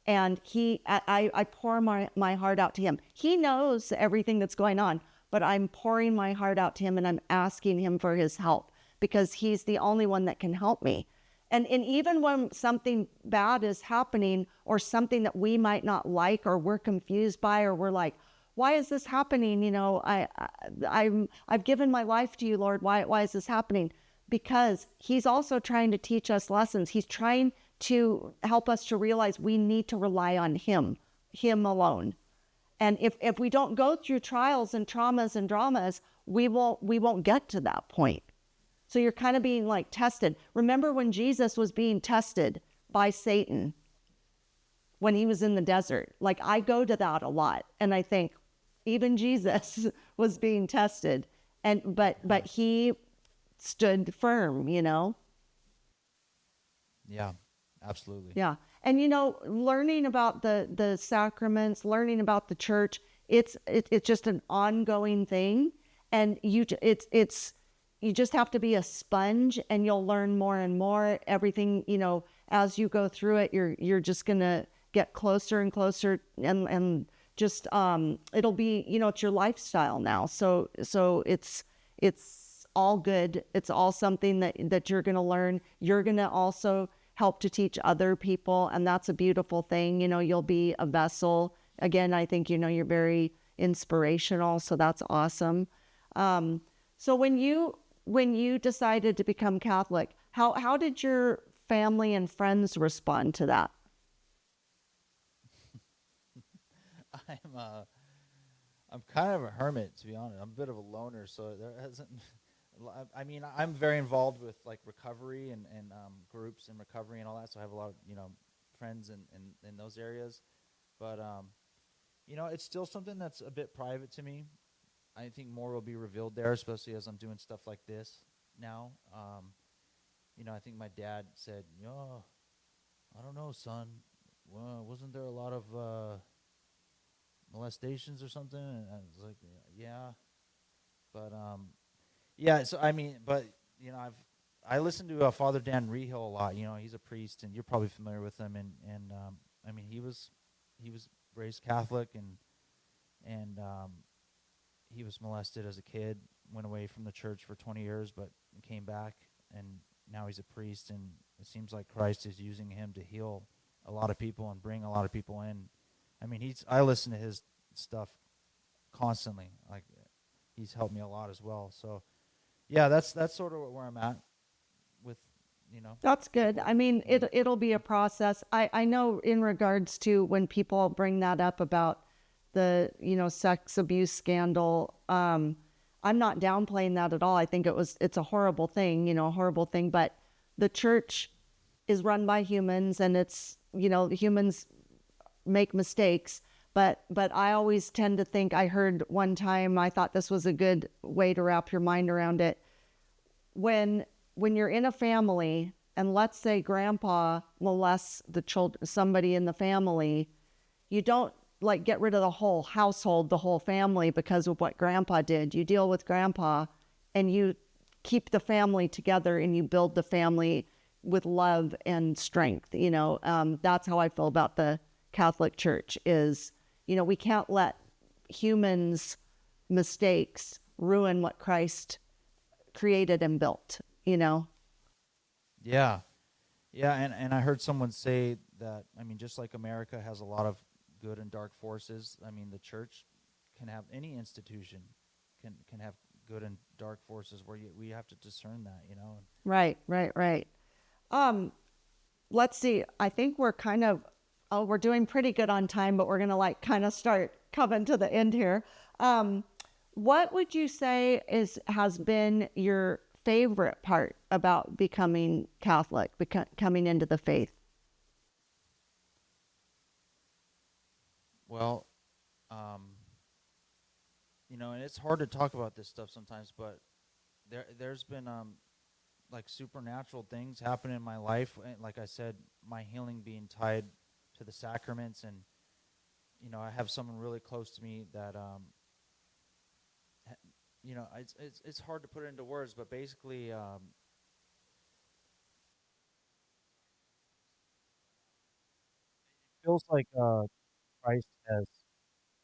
And I pour my heart out to him. He knows everything that's going on, but I'm pouring my heart out to him and I'm asking him for his help because he's the only one that can help me. And even when something bad is happening or something that we might not like or we're confused by or we're like, why is this happening? I've given my life to you, Lord. Why is this happening? Because he's also trying to teach us lessons. He's trying to help us to realize we need to rely on him alone. And if we don't go through trials and traumas and dramas, we won't get to that point. So you're kind of being like tested. Remember when Jesus was being tested by Satan when he was in the desert? Like I go to that a lot and I think even Jesus was being tested but he stood firm, Yeah. Absolutely. Yeah. And learning about the sacraments, learning about the church, it's just an ongoing thing, and it's you just have to be a sponge, and you'll learn more and more. Everything, as you go through it, you're just going to get closer and closer, and just it'll be, it's your lifestyle now. So it's all good. It's all something that you're going to learn. You're going to also help to teach other people, and that's a beautiful thing. You'll be a vessel. Again, I think you're very inspirational, so that's awesome. So when you decided to become Catholic, how did your family and friends respond to that? I'm uh, I'm kind of a hermit, to be honest. I'm a bit of a loner, so there hasn't. I mean, I'm very involved with like recovery and groups in recovery and all that. So I have a lot of friends in those areas, but it's still something that's a bit private to me. I think more will be revealed there, especially as I'm doing stuff like this now. I think my dad said, "Oh, I don't know, son. Well, wasn't there a lot of molestations or something?" And I was like, "Yeah, but yeah." So I mean, but I listen to Father Dan Rehill a lot. He's a priest, and you're probably familiar with him. And I mean, he was raised Catholic, and he was molested as a kid. Went away from the church for 20 years, but came back, and now he's a priest. And it seems like Christ is using him to heal a lot of people and bring a lot of people in. I mean, I listen to his stuff constantly. Like, he's helped me a lot as well. So, yeah, that's sort of where I'm at with, That's good. I mean, it'll be a process. I know in regards to when people bring that up about the, sex abuse scandal, I'm not downplaying that at all. I think it's a horrible thing, a horrible thing, but the church is run by humans, and it's, humans make mistakes. But I always tend to think, I heard one time, I thought this was a good way to wrap your mind around it. When you're in a family, and let's say grandpa molests somebody in the family, you don't like get rid of the whole household, the whole family, because of what grandpa did. You deal with grandpa, and you keep the family together, and you build the family with love and strength. That's how I feel about the Catholic Church is, we can't let humans' mistakes ruin what Christ created and built. Yeah. Yeah, and I heard someone say that, I mean, just like America has a lot of good and dark forces, I mean, the church can have, any institution can have good and dark forces where we have to discern that, Right. Let's see. I think we're doing pretty good on time, but we're going to kind of start coming to the end here. What would you say has been your favorite part about becoming Catholic, coming into the faith? Well, and it's hard to talk about this stuff sometimes, but there's been like supernatural things happen in my life, and like I said, my healing being tied to the sacraments, and I have someone really close to me that it's hard to put it into words, but basically it feels like Christ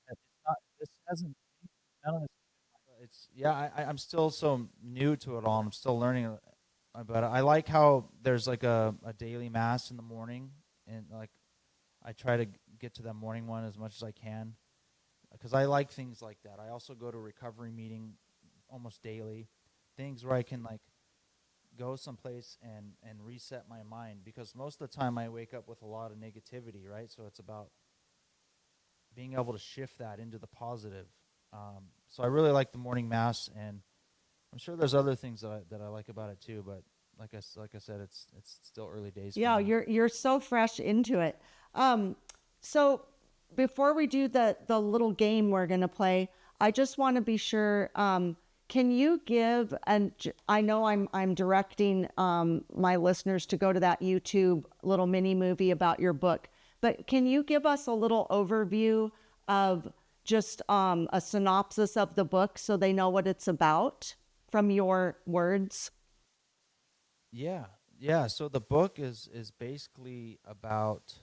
it's not, this hasn't, none of this, it's, yeah, I'm still so new to it all, and I'm still learning, but I like how there's like a daily mass in the morning, and like I try to get to that morning one as much as I can, because I like things like that. I also go to a recovery meeting almost daily, things where I can like go someplace and reset my mind, because most of the time I wake up with a lot of negativity, right? So it's about being able to shift that into the positive. So I really like the morning mass, and I'm sure there's other things that I like about it too, but like I said, it's still early days. Yeah, you're so fresh into it. So before we do the little game we're gonna play, I just want to be sure Can you give, and I know I'm directing my listeners to go to that YouTube little mini movie about your book, but can you give us a little overview of just a synopsis of the book so they know what it's about from your words? Yeah. So the book is basically about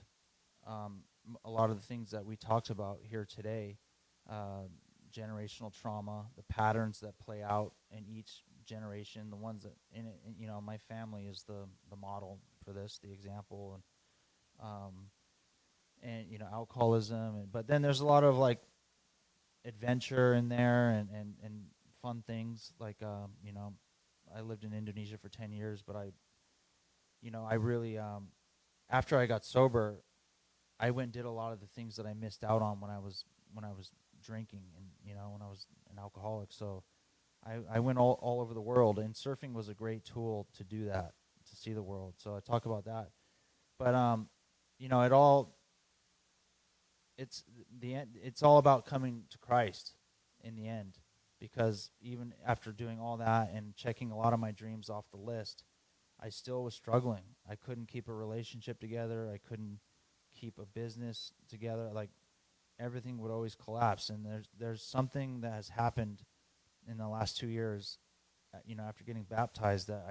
a lot of the things that we talked about here today, uh, generational trauma, the patterns that play out in each generation, the ones that in it, my family is the model for this, the example, um, and alcoholism, but then there's a lot of like adventure in there and fun things like I lived in Indonesia for 10 years, but I really after I got sober, I went and did a lot of the things that I missed out on when I was drinking and when I was an alcoholic. So I went all over the world, and surfing was a great tool to do that, to see the world. So I talk about that. But it all it's the end. It's all about coming to Christ in the end, because even after doing all that and checking a lot of my dreams off the list, I still was struggling. I couldn't keep a relationship together. I couldn't keep a business together. Like everything would always collapse. And there's something that has happened in the last 2 years, after getting baptized, that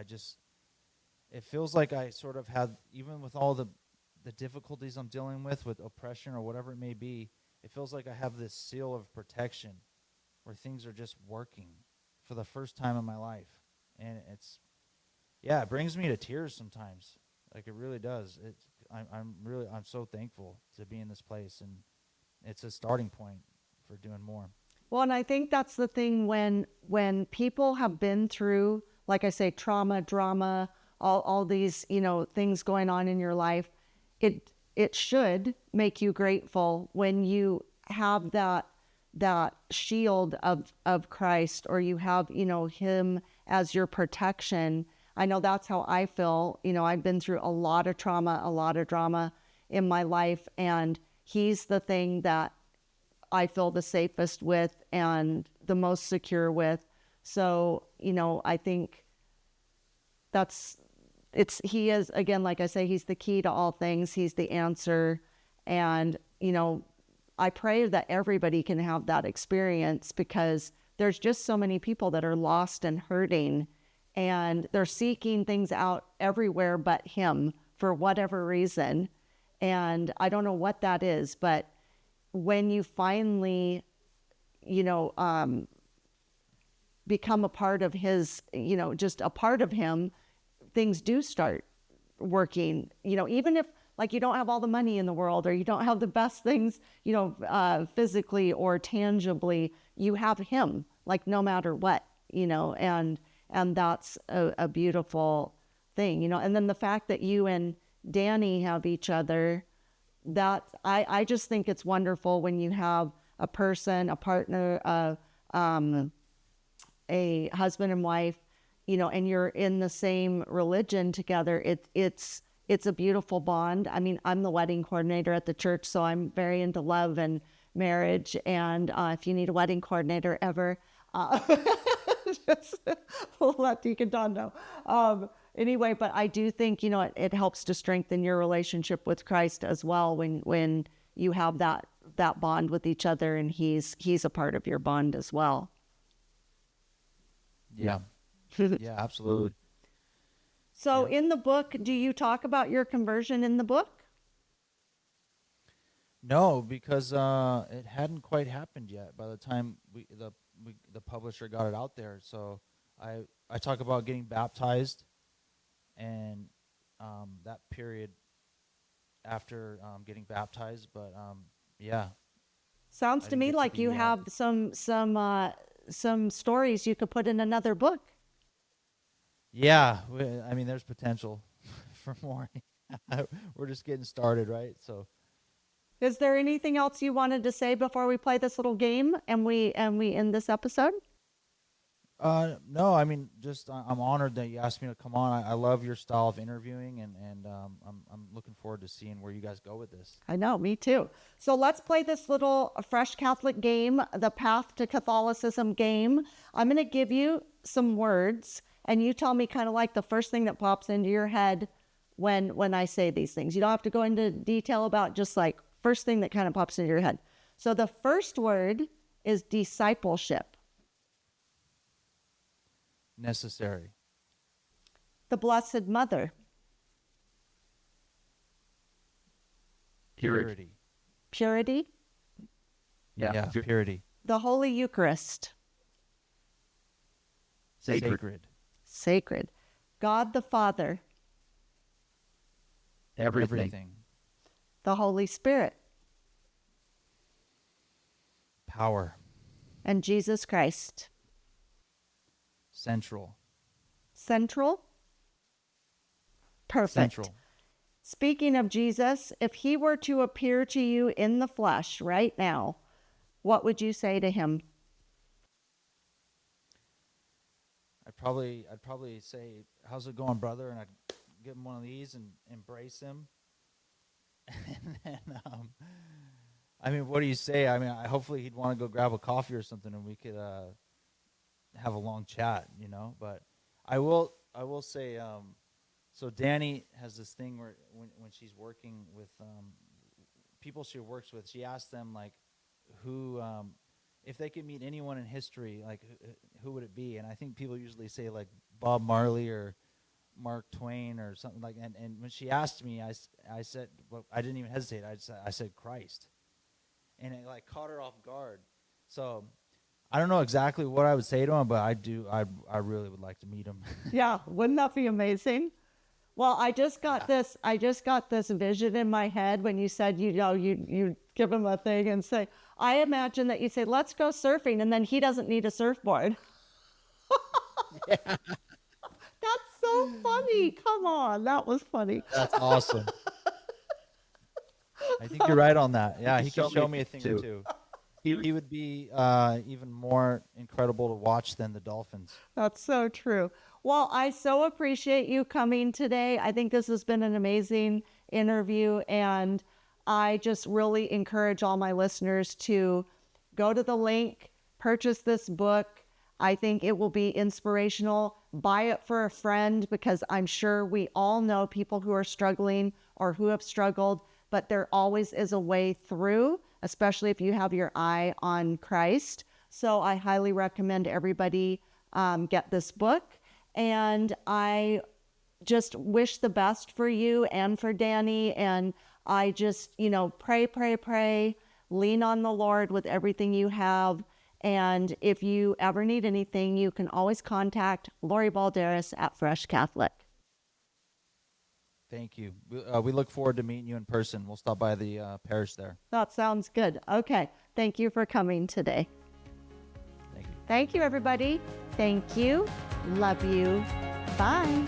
it feels like I sort of had, even with all the difficulties I'm dealing with oppression or whatever it may be, it feels like I have this seal of protection where things are just working for the first time in my life. And it brings me to tears sometimes. Like it really does. I'm so thankful to be in this place, and it's a starting point for doing more. Well, and I think that's the thing when people have been through, like I say, trauma, drama, all these, things going on in your life, it should make you grateful when you have that shield of Christ, or you have, him as your protection. I know that's how I feel. I've been through a lot of trauma, a lot of drama in my life, and he's the thing that I feel the safest with and the most secure with. So, I think he is, again, like I say, he's the key to all things. He's the answer. And, I pray that everybody can have that experience, because there's just so many people that are lost and hurting, and they're seeking things out everywhere but him for whatever reason. And I don't know what that is, but when you finally, become a part of his, just a part of him, things do start working, even if like you don't have all the money in the world, or you don't have the best things, physically or tangibly, you have him, like no matter what, and that's a beautiful thing, and then the fact that you and Danny have each other, that I just think it's wonderful when you have a person, a partner, a husband and wife, and you're in the same religion together. It's a beautiful bond. I mean, I'm the wedding coordinator at the church, so I'm very into love and marriage. And if you need a wedding coordinator ever, just, we'll let Deacon Don know. Anyway, but I do think, it helps to strengthen your relationship with Christ as well when you have that bond with each other, and he's a part of your bond as well. Yeah. Yeah, absolutely. So in the book, do you talk about your conversion in the book? No, because it hadn't quite happened yet by the time the publisher got it out there. So I talk about getting baptized and that period after getting baptized, but yeah. Sounds to me like you have some stories you could put in another book. Yeah, I mean, there's potential for more. We're just getting started, right? So, is there anything else you wanted to say before we play this little game and we end this episode? No, I mean, just I'm honored that you asked me to come on. I love your style of interviewing, and I'm looking forward to seeing where you guys go with this. I know, me too. So let's play this little Fresh Catholic game, the Path to Catholicism game. I'm going to give you some words, and you tell me kind of like the first thing that pops into your head when I say these things. You don't have to go into detail about, just like first thing that kind of pops into your head. So the first word is discipleship. Necessary. The Blessed Mother. Purity. Purity. Yeah, purity. The Holy Eucharist. Sacred. Sacred. God the Father. Everything. The Holy Spirit. Power. And Jesus Christ. Central. Central. Perfect. Central. Speaking of Jesus, if he were to appear to you in the flesh right now, what would you say to him? I'd probably say, "How's it going, brother?" And I'd give him one of these and embrace him. And then, I mean, what do you say? I mean, hopefully he'd want to go grab a coffee or something, and we could have a long chat, you know. But I will say, so Danny has this thing where when she's working with people she works with, she asks them like, who, if they could meet anyone in history, like who would it be? And I think people usually say like Bob Marley or Mark Twain or something like. And when she asked me, I said, well, I didn't even hesitate. I said Christ, and it like caught her off guard. So I don't know exactly what I would say to him, but I really would like to meet him. Yeah, wouldn't that be amazing? Well, I just got this vision in my head when you said, you give him a thing and say, I imagine that you say, let's go surfing, and then he doesn't need a surfboard. Yeah. That's so funny. Come on, that was funny. That's awesome. I think you're right on that. Yeah, he can show me a thing or two. He would be even more incredible to watch than the Dolphins. That's so true. Well, I so appreciate you coming today. I think this has been an amazing interview, and I just really encourage all my listeners to go to the link, purchase this book. I think it will be inspirational. Buy it for a friend, because I'm sure we all know people who are struggling or who have struggled, but there always is a way through, especially if you have your eye on Christ. So I highly recommend everybody get this book. And I just wish the best for you and for Danny. And I just, pray, lean on the Lord with everything you have. And if you ever need anything, you can always contact Lori Balderas at Fresh Catholic. Thank you. We look forward to meeting you in person. We'll stop by the parish there. That sounds good. Okay. Thank you for coming today. Thank you. Thank you, everybody. Thank you. Love you. Bye.